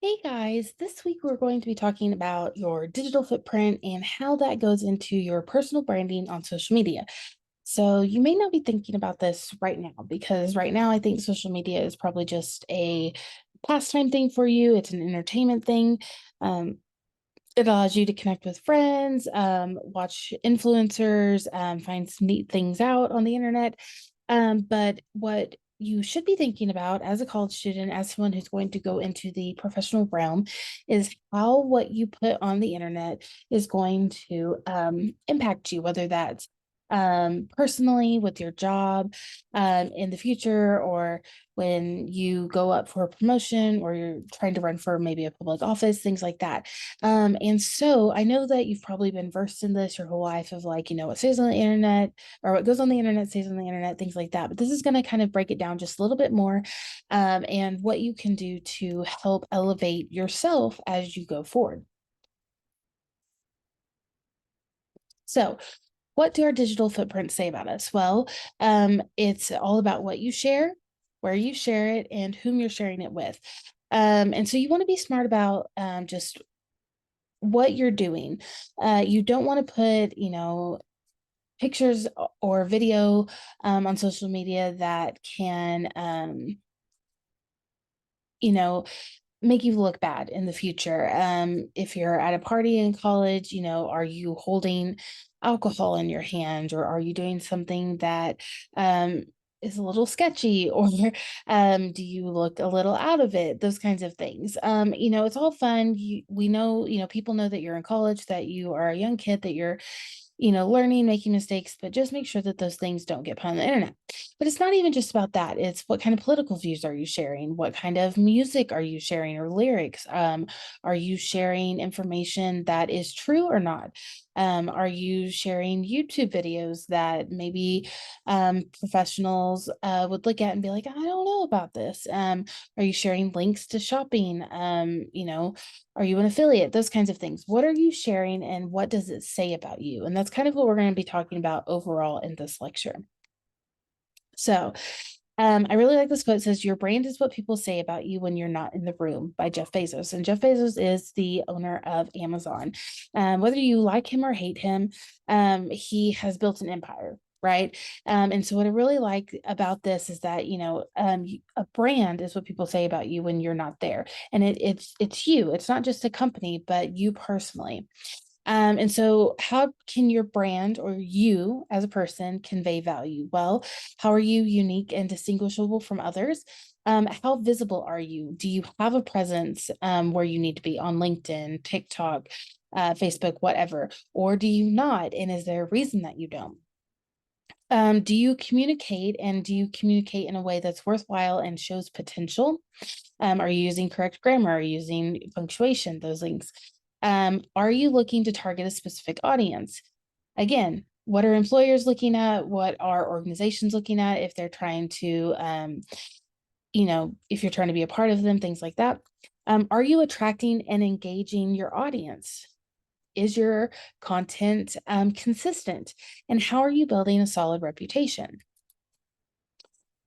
Hey guys, this week we're going to be talking about your digital footprint and how that goes into your personal branding on social media. So, you may not be thinking about this right now because right now I think social media is probably just a pastime thing for you, it's an entertainment thing. Um, it allows you to connect with friends, watch influencers, find some neat things out on the internet. But what you should be thinking about as a college student, as someone who's going to go into the professional realm, is how what you put on the internet is going to impact you, whether that's personally with your job in the future, or when you go up for a promotion, or you're trying to run for maybe a public office, things like that. And so I know that you've probably been versed in this your whole life of like, what stays on the internet or what goes on the internet stays on the internet, things like that. But this is going to kind of break it down just a little bit more, and what you can do to help elevate yourself as you go forward. So, what do our digital footprints say about us? Well, it's all about what you share, where you share it, and whom you're sharing it with. And so you want to be smart about just what you're doing. You don't want to put, pictures or video on social media that can, you know, make you look bad in the future. If you're at a party in college, are you holding alcohol in your hand, or are you doing something that um, is a little sketchy, or do you look a little out of it? Those kinds of things. It's all fun. We know, people know that you're in college, that you are a young kid, that you're learning, making mistakes, but just make sure that those things don't get put on the internet. But it's not even just about that. It's what kind of political views are you sharing? What kind of music are you sharing, or lyrics? Are you sharing information that is true or not? Are you sharing YouTube videos that maybe professionals would look at and be like, I don't know about this? Are you sharing links to shopping? Are you an affiliate? Those kinds of things. What are you sharing and what does it say about you? And that's kind of what we're going to be talking about overall in this lecture. So, I really like this quote. It says, "Your brand is what people say about you when you're not in the room," by Jeff Bezos. And Jeff Bezos is the owner of Amazon. Whether you like him or hate him, he has built an empire. Right. And so what I really like about this is that, a brand is what people say about you when you're not there. And it's you. It's not just a company, but you personally. And so, how can your brand or you as a person convey value? Well, how are you unique and distinguishable from others? How visible are you? Do you have a presence where you need to be on LinkedIn, TikTok, Facebook, whatever? Or do you not? And is there a reason that you don't? Do you communicate, and do you communicate in a way that's worthwhile and shows potential? Are you using correct grammar? Are you using punctuation? Those things. Are you looking to target a specific audience? Again, what are employers looking at? What are organizations looking at if they're trying to, if you're trying to be a part of them, things like that? Are you attracting and engaging your audience? Is your content consistent? And how are you building a solid reputation?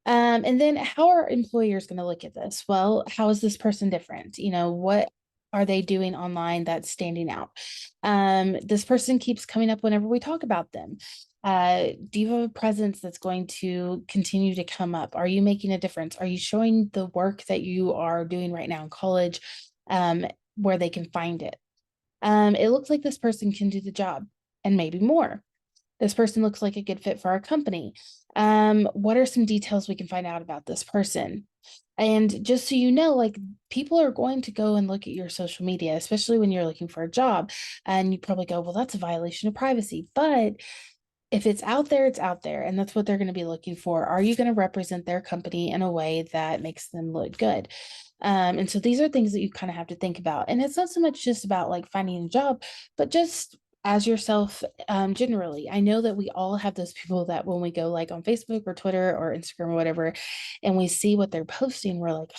And then how are employers going to look at this? Well, how is this person different? What are they doing online that's standing out? This person keeps coming up whenever we talk about them. Do you have a presence that's going to continue to come up? Are you making a difference? Are you showing the work that you are doing right now in college, um, where they can find it? It looks like this person can do the job and maybe more. This person looks like a good fit for our company. What are some details we can find out about this person? And just so you know, like, people are going to go and look at your social media, especially when you're looking for a job. And you probably go, well, that's a violation of privacy. But if it's out there, it's out there. And that's what they're going to be looking for. Are you going to represent their company in a way that makes them look good? And so these are things that you kind of have to think about. And it's not so much just about like finding a job, but just as yourself, generally. I know that we all have those people that when we go like on Facebook or Twitter or Instagram or whatever, and we see what they're posting, we're like,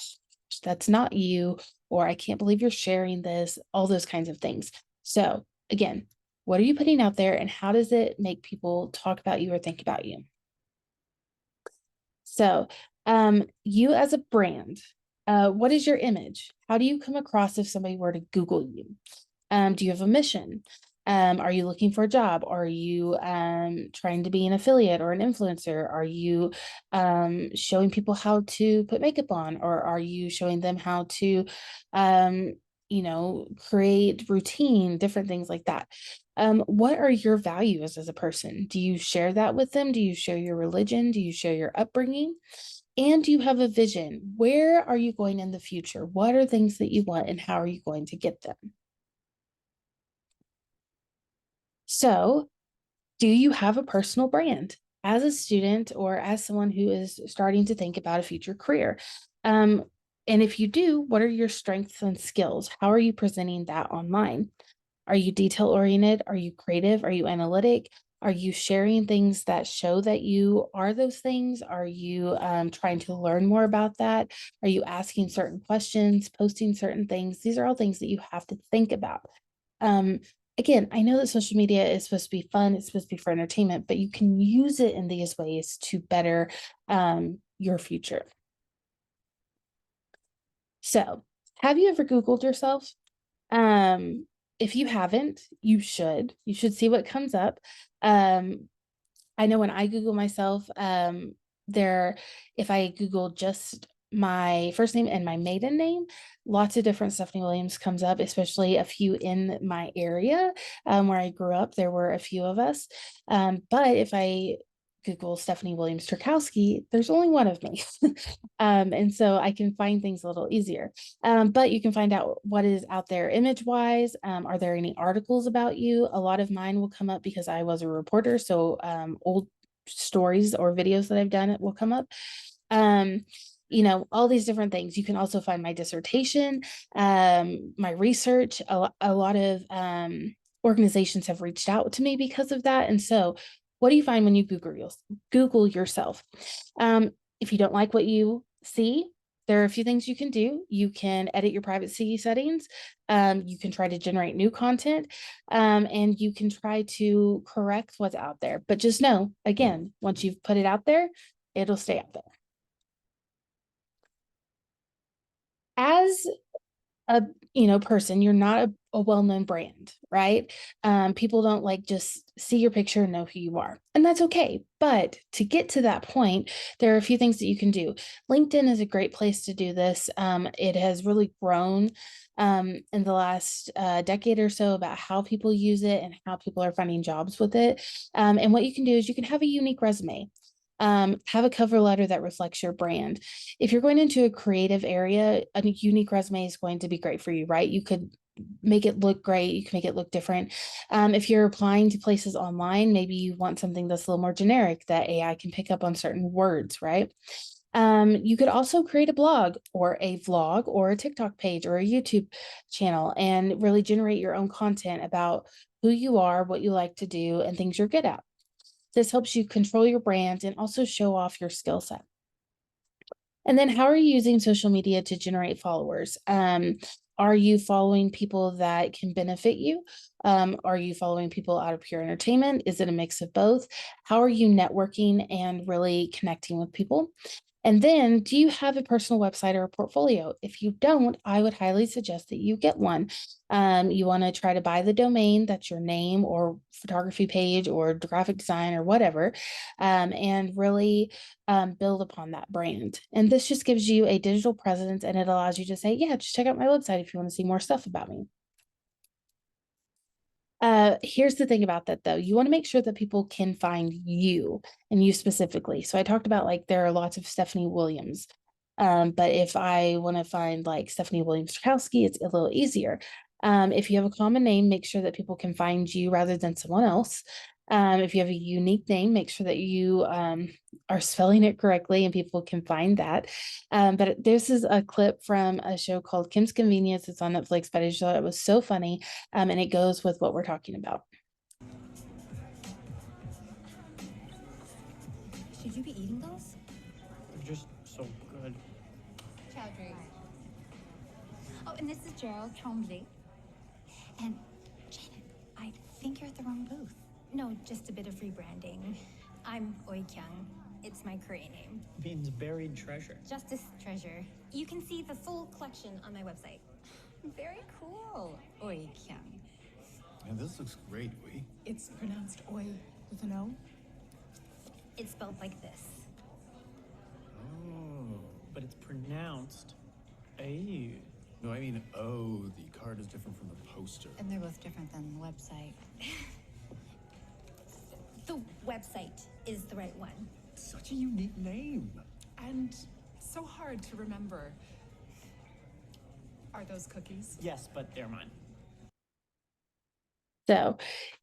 that's not you, or I can't believe you're sharing this, all those kinds of things. So again, what are you putting out there, and how does it make people talk about you or think about you? So, you as a brand, What is your image? How do you come across if somebody were to Google you? Do you have a mission? Are you looking for a job? Are you trying to be an affiliate or an influencer? Are you showing people how to put makeup on? Or are you showing them how to, um, create routine, different things like that? What are your values as a person? Do you share that with them? Do you share your religion? Do you share your upbringing? And do you have a vision? Where are you going in the future? What are things that you want, and how are you going to get them? So, do you have a personal brand as a student or as someone who is starting to think about a future career? Um, and if you do, what are your strengths and skills? How are you presenting that online? Are you detail oriented? Are you creative? Are you analytic? Are you sharing things that show that you are those things? Are you trying to learn more about that? Are you asking certain questions, posting certain things? These are all things that you have to think about. Um, Again, I know that social media is supposed to be fun, it's supposed to be for entertainment, but you can use it in these ways to better your future. So, have you ever Googled yourself? Um, if you haven't, you should. You should see what comes up. Um, I know when I Google myself, there, if I Google just my first name and my maiden name, lots of different Stephanie Williams comes up, especially a few in my area where I grew up. There were a few of us. But if I Google Stephanie Williams Turkowski, there's only one of me. And so I can find things a little easier. But you can find out what is out there image wise. Are there any articles about you? A lot of mine will come up because I was a reporter. So old stories or videos that I've done it will come up. Um, all these different things. You can also find my dissertation, my research. A lot of organizations have reached out to me because of that. And so, what do you find when you Google yourself? If you don't like what you see, there are a few things you can do. You can edit your privacy settings. You can try to generate new content, and you can try to correct what's out there. But just know, again, once you've put it out there, it'll stay out there. As a person, you're not a well-known brand, right? People don't like just see your picture and know who you are, and that's okay. But to get to that point, there are a few things that you can do. LinkedIn is a great place to do this. It has really grown in the last decade or so about how people use it and how people are finding jobs with it. And what you can do is you can have a unique resume. Have a cover letter that reflects your brand. If you're going into a creative area, a unique resume is going to be great for you, right? You could make it look great. You can make it look different. If you're applying to places online, maybe you want something that's a little more generic that AI can pick up on certain words, right? You could also create a blog or a vlog or a TikTok page or a YouTube channel and really generate your own content about who you are, what you like to do, and things you're good at. This helps you control your brand and also show off your skill set. And then how are you using social media to generate followers? Are you following people that can benefit you? Are you following people out of pure entertainment? Is it a mix of both? How are you networking and really connecting with people? And then, do you have a personal website or a portfolio? If you don't, I would highly suggest that you get one. You want to try to buy the domain, that's your name or photography page or graphic design or whatever, and really build upon that brand. And this just gives you a digital presence and it allows you to say, yeah, just check out my website if you want to see more stuff about me. Here's the thing about that though. You want to make sure that people can find you and you specifically. So I talked about like there are lots of Stephanie Williams. But if I want to find like Stephanie Williams Strakowski, it's a little easier. If you have a common name, make sure that people can find you rather than someone else. If you have a unique name, make sure that you are spelling it correctly and people can find that. But this is a clip from a show called Kim's Convenience. It's on Netflix, but I just thought it was so funny. And it goes with what we're talking about. Should you be eating those? They're just so good. Chowdhury. Oh, and this is Gerald Trombley. And Janet, I think you're at the wrong booth. No, just a bit of rebranding. I'm Oi Kyung. It's my Korean name. Means buried treasure. Justice Treasure. You can see the full collection on my website. Very cool. Oi Kyung. Yeah, this looks great, Wee. It's pronounced oi with an O. It's spelled like this. Oh. But it's pronounced A. No, I mean, oh, the card is different from the poster. And they're both different than the website. The website is the right one. Such a unique name. And so hard to remember. Are those cookies? Yes, but they're mine. So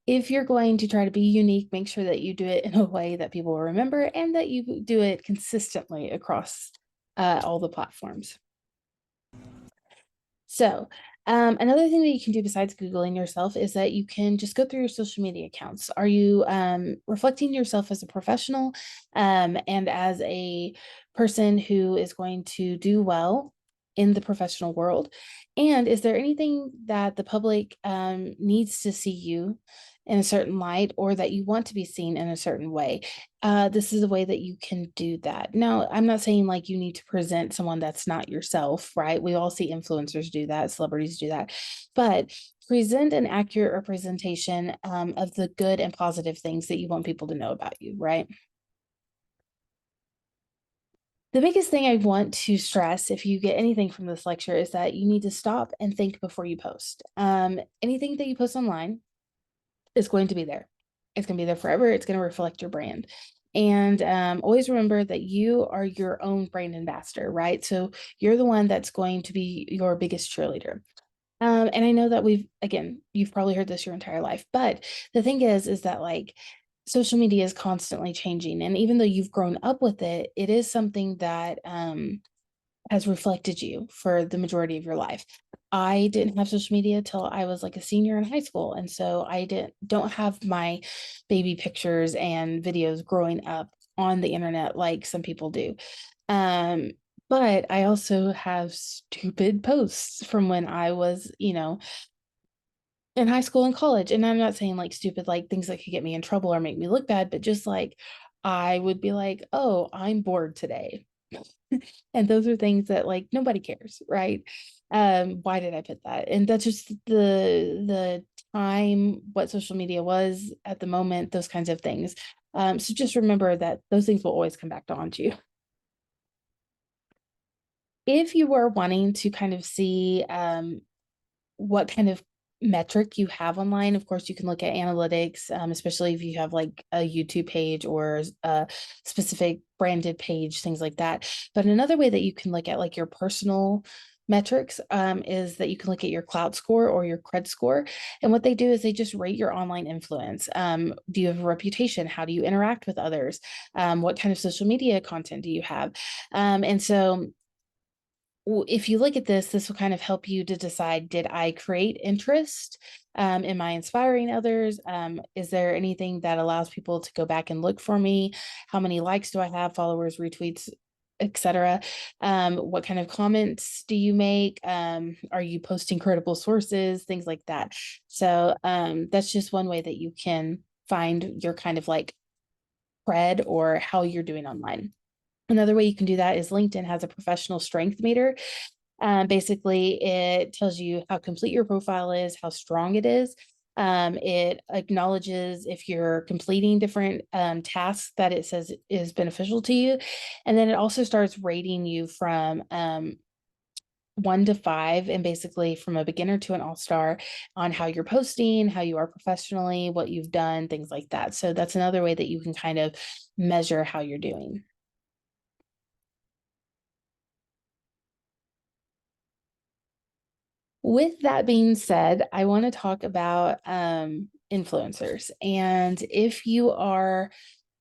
if you're going to try to be unique, make sure that you do it in a way that people will remember and that you do it consistently across all the platforms. So another thing that you can do besides Googling yourself is that you can just go through your social media accounts. Are you reflecting yourself as a professional and as a person who is going to do well in the professional world? And is there anything that the public needs to see you in a certain light, or that you want to be seen in a certain way? This is a way that you can do that. Now, I'm not saying like you need to present someone that's not yourself, right? We all see influencers do that, celebrities do that, but present an accurate representation of the good and positive things that you want people to know about you, right? The biggest thing I want to stress, if you get anything from this lecture, is that you need to stop and think before you post. Anything that you post online is going to be there. It's going to be there forever. It's going to reflect your brand. And always remember that you are your own brand ambassador, right? So you're the one that's going to be your biggest cheerleader. And I know that you've probably heard this your entire life, but the thing is that like social media is constantly changing. And even though you've grown up with it, it is something that has reflected you for the majority of your life. I didn't have social media till I was like a senior in high school. And so I don't have my baby pictures and videos growing up on the internet like some people do. But I also have stupid posts from when I was, in high school and college. And I'm not saying like stupid, like things that could get me in trouble or make me look bad, but just like I would be like, oh, I'm bored today. And those are things that like nobody cares, right? Why did I put that? And that's just the time, what social media was at the moment, those kinds of things. So just remember that those things will always come back to haunt you. If you are wanting to kind of see what kind of metric you have online, of course, you can look at analytics, especially if you have like a YouTube page or a specific branded page, things like that. But another way that you can look at like your personal metrics is that you can look at your cloud score or your cred score. And what they do is they just rate your online influence. Do you have a reputation? How do you interact with others? What kind of social media content do you have? And so if you look at this will kind of help you to decide, did I create interest? Am I inspiring others? Is there anything that allows people to go back and look for me? How many likes do I have, followers, retweets, etc.? What kind of comments do you make? Are you posting credible sources? Things like that. So that's just one way that you can find your kind of like cred or how you're doing online. Another way you can do that is LinkedIn has a professional strength meter. Basically, it tells you how complete your profile is, how strong it is. It acknowledges if you're completing different tasks that it says is beneficial to you. And then it also starts rating you from 1 to 5, and basically from a beginner to an all-star on how you're posting, how you are professionally, what you've done, things like that. So that's another way that you can kind of measure how you're doing. With that being said, I want to talk about influencers. And if you are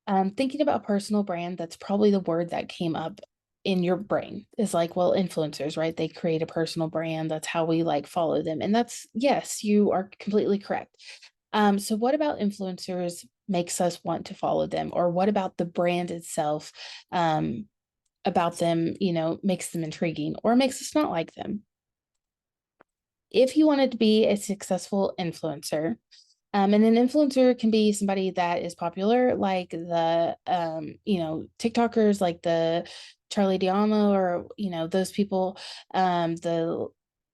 thinking about personal brand, that's probably the word that came up in your brain is like, well, influencers, right? They create a personal brand. That's how we like follow them. And that's, yes, you are completely correct. So what about influencers makes us want to follow them? Or what about the brand itself about them, makes them intriguing or makes us not like them? If you wanted to be a successful influencer, And an influencer can be somebody that is popular, like the, TikTokers, like the Charlie D'Amelio, or, those people, the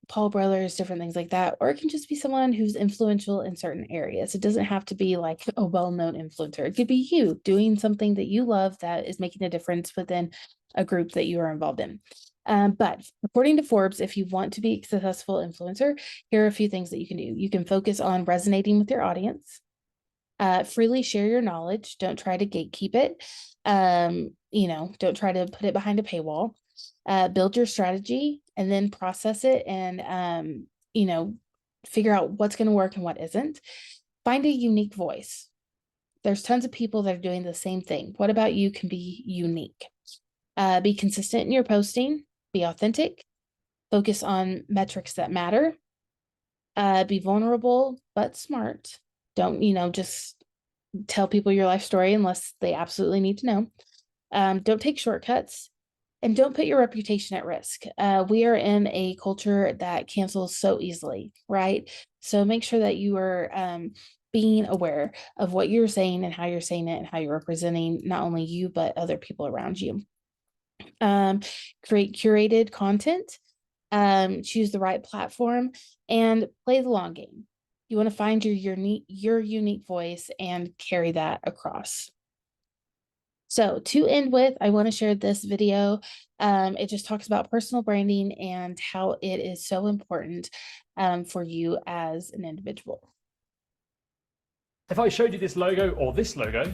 Paul brothers, different things like that. Or it can just be someone who's influential in certain areas. It doesn't have to be like a well-known influencer. It could be you doing something that you love that is making a difference within a group that you are involved in. But according to Forbes, if you want to be a successful influencer, here are a few things that you can do. You can focus on resonating with your audience, freely share your knowledge. Don't try to gatekeep it. Don't try to put it behind a paywall. Build your strategy and then process it and, figure out what's going to work and what isn't. Find a unique voice. There's tons of people that are doing the same thing. What about you can be unique? Be consistent in your posting. Be authentic, focus on metrics that matter, be vulnerable, but smart. Don't, just tell people your life story unless they absolutely need to know. Don't take shortcuts, and don't put your reputation at risk. We are in a culture that cancels so easily, right? So make sure that you are being aware of what you're saying and how you're saying it and how you're representing not only you, but other people around you. Create curated content, choose the right platform, and play the long game. You want to find your unique voice and carry that across. So to end with, I want to share this video. It just talks about personal branding and how it is so important for you as an individual. If I showed you this logo or this logo,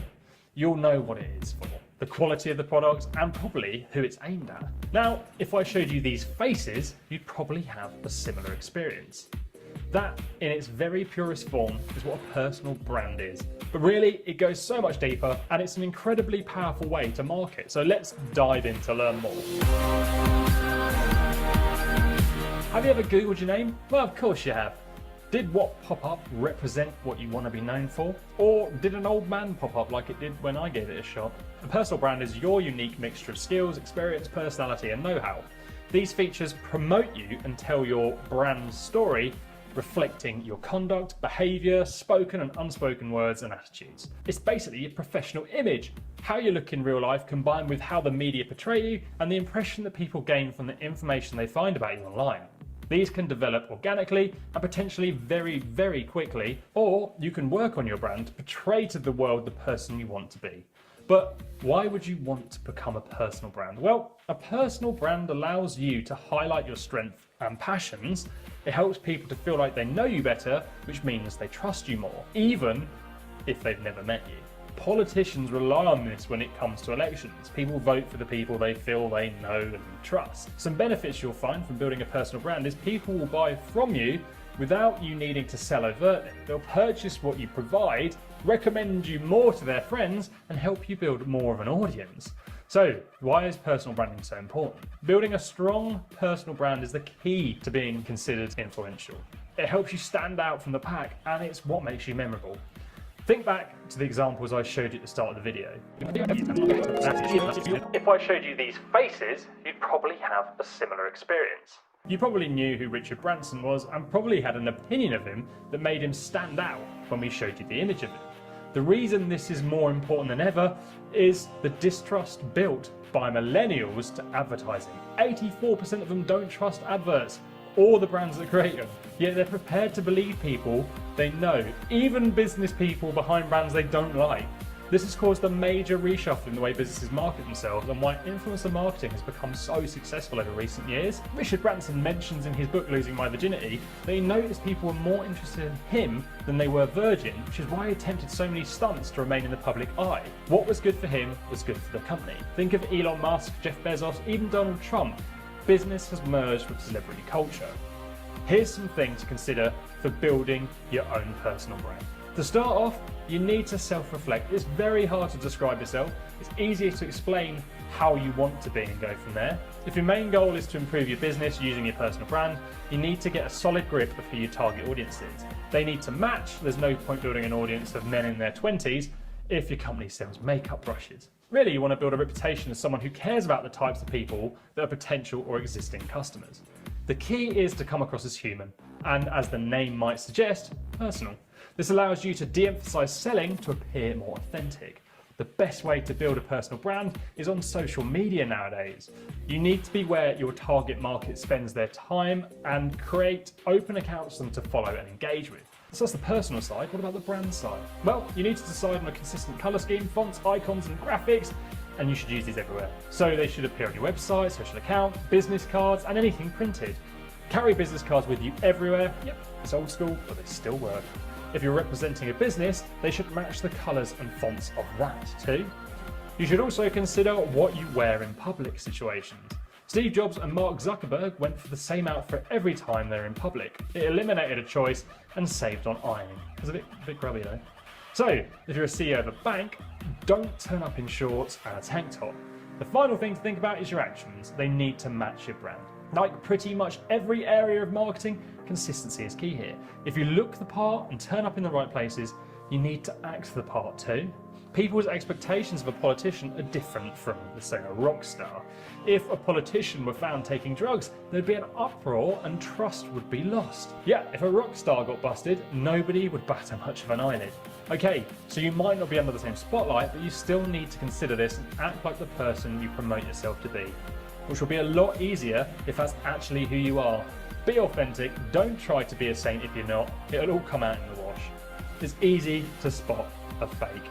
you'll know what it is for, the quality of the product, and probably who it's aimed at. Now, if I showed you these faces, you'd probably have a similar experience. That, in its very purest form, is what a personal brand is. But really, it goes so much deeper, and it's an incredibly powerful way to market. So let's dive in to learn more. Have you ever Googled your name? Well, of course you have. Did what pop up represent what you want to be known for? Or did an old man pop up like it did when I gave it a shot? A personal brand is your unique mixture of skills, experience, personality, and know-how. These features promote you and tell your brand story, reflecting your conduct, behavior, spoken and unspoken words and attitudes. It's basically your professional image, how you look in real life combined with how the media portray you and the impression that people gain from the information they find about you online. These can develop organically and potentially very, very quickly, or you can work on your brand to portray to the world the person you want to be. But why would you want to become a personal brand? Well, a personal brand allows you to highlight your strengths and passions. It helps people to feel like they know you better, which means they trust you more, even if they've never met you. Politicians rely on this when it comes to elections. People vote for the people they feel they know and trust. Some benefits you'll find from building a personal brand is people will buy from you without you needing to sell overtly. They'll purchase what you provide, recommend you more to their friends, and help you build more of an audience. So, why is personal branding so important? Building a strong personal brand is the key to being considered influential. It helps you stand out from the pack, and it's what makes you memorable. Think back to the examples I showed you at the start of the video. If I showed you these faces, you'd probably have a similar experience. You probably knew who Richard Branson was and probably had an opinion of him that made him stand out when we showed you the image of him. The reason this is more important than ever is the distrust built by millennials to advertising. 84% of them don't trust adverts or the brands that create them, yet they're prepared to believe people they know, even business people behind brands they don't like. This has caused a major reshuffle in the way businesses market themselves and why influencer marketing has become so successful over recent years. Richard Branson mentions in his book Losing My Virginity that he noticed people were more interested in him than they were Virgin, which is why he attempted so many stunts to remain in the public eye. What was good for him was good for the company. Think of Elon Musk, Jeff Bezos, even Donald Trump. Business has merged with celebrity culture. Here's some things to consider for building your own personal brand. To start off, you need to self-reflect. It's very hard to describe yourself. It's easier to explain how you want to be and go from there. If your main goal is to improve your business using your personal brand, you need to get a solid grip of who your target audience is. They need to match. There's no point building an audience of men in their 20s if your company sells makeup brushes. Really, you want to build a reputation as someone who cares about the types of people that are potential or existing customers. The key is to come across as human and, as the name might suggest, personal. This allows you to de-emphasize selling to appear more authentic. The best way to build a personal brand is on social media nowadays. You need to be where your target market spends their time and create open accounts for them to follow and engage with. So that's the personal side. What about the brand side? Well, you need to decide on a consistent color scheme, fonts, icons, and graphics, and you should use these everywhere. So they should appear on your website, social account, business cards, and anything printed. Carry business cards with you everywhere. Yep, it's old school, but they still work. If you're representing a business, they should match the colours and fonts of that too. You should also consider what you wear in public situations. Steve Jobs and Mark Zuckerberg went for the same outfit every time they're in public. It eliminated a choice and saved on ironing. It's a bit grubby though. So, if you're a CEO of a bank, don't turn up in shorts and a tank top. The final thing to think about is your actions. They need to match your brand. Like pretty much every area of marketing, consistency is key here. If you look the part and turn up in the right places, you need to act the part too. People's expectations of a politician are different from, say, a rock star. If a politician were found taking drugs, there'd be an uproar and trust would be lost. Yeah, if a rock star got busted, nobody would bat much of an eyelid. Okay, so you might not be under the same spotlight, but you still need to consider this and act like the person you promote yourself to be, which will be a lot easier if that's actually who you are. Be authentic, don't try to be a saint if you're not, it'll all come out in the wash. It's easy to spot a fake.